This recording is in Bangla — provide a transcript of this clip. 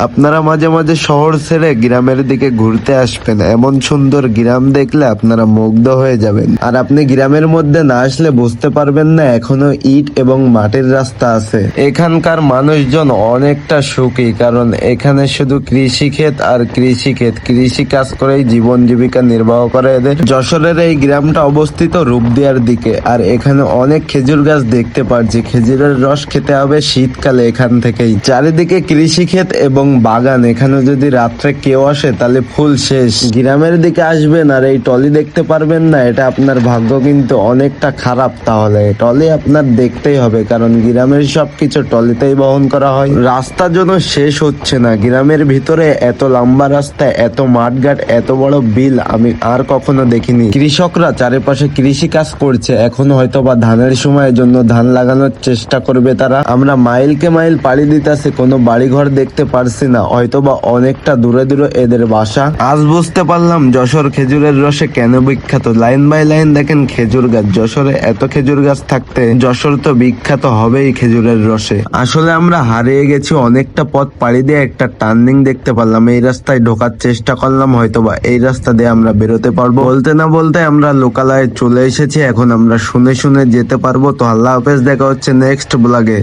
আপনারা মাঝে মাঝে শহর ছেড়ে গ্রামের দিকে ঘুরতে আসবেন, এমন সুন্দর গ্রাম দেখলে আপনারা মুগ্ধ হয়ে যাবেন। আর আপনি গ্রামের মধ্যে না আসলে বুঝতে পারবেন না এখনো ইট এবং মাটির রাস্তা আছে। এখানকার মানুষজন অনেকটা সুখী, কারণ এখানে শুধু কৃষিক্ষেত আর কৃষিক্ষেত, কৃষি কাজ করেই জীবন জীবিকা নির্বাহ করে এদের। যশোরের এই গ্রামটা অবস্থিত রূপদিয়ার দিকে, আর এখানে অনেক খেজুর গাছ দেখতে পাচ্ছি। খেজুরের রস খেতে হবে শীতকালে এখান থেকেই। চারিদিকে কৃষিক্ষেত এবং বাগান, এখানে যদি রাত্রে কেউ আসে তাহলে ফুল শেষ। গ্রামের দিকে আসবেন আর এই টলি দেখতে পারবেন না, এটা আপনার ভাগ্য কিন্তু অনেকটা খারাপ। তাহলে টলি আপনার দেখতেই হবে, কারণ গ্রামের সবকিছু টলিতেই বহন করা হয়। রাস্তা যেন শেষ হচ্ছে না, গ্রামের ভিতরে এত লম্বা রাস্তা, এত মাঠঘাট, এত বড় বিল আমি আর কখনো দেখিনি। কৃষকরা চারিপাশে কৃষি কাজ করছে, এখন হয়তো বা ধানের সময়ের জন্য ধান লাগানোর চেষ্টা করবে তারা। আমরা মাইলকে মাইল পাড়ি দিতেছি, কোনো বাড়িঘর দেখতে পারছি না, হয়তো বা অনেকটা দূরে দূরে এদের বাসা। আজ বুঝতে পারলাম যশোর খেজুরের রসে কেন বিখ্যাত। লাইন বাই লাইন দেখেন খেজুর গাছ, যশোরে এত খেজুর গাছ থাকতে যশোর তো বিখ্যাত হবেই খেজুরের রসে। আসলে আমরা হারিয়ে গেছি, অনেকটা পথ পাড়ি দিয়ে একটা টার্নিং দেখতে পারলাম, এই রাস্তায় ঢোকার চেষ্টা করলাম, হয়তোবা এই রাস্তা দিয়ে আমরা বেরোতে পারবো। বলতে না বলতে আমরা লোকালয়ে চলে এসেছি, এখন আমরা শুনে শুনে যেতে পারবো। তো আল্লাহ হাফেজ, দেখা হচ্ছে নেক্সট ব্লগে।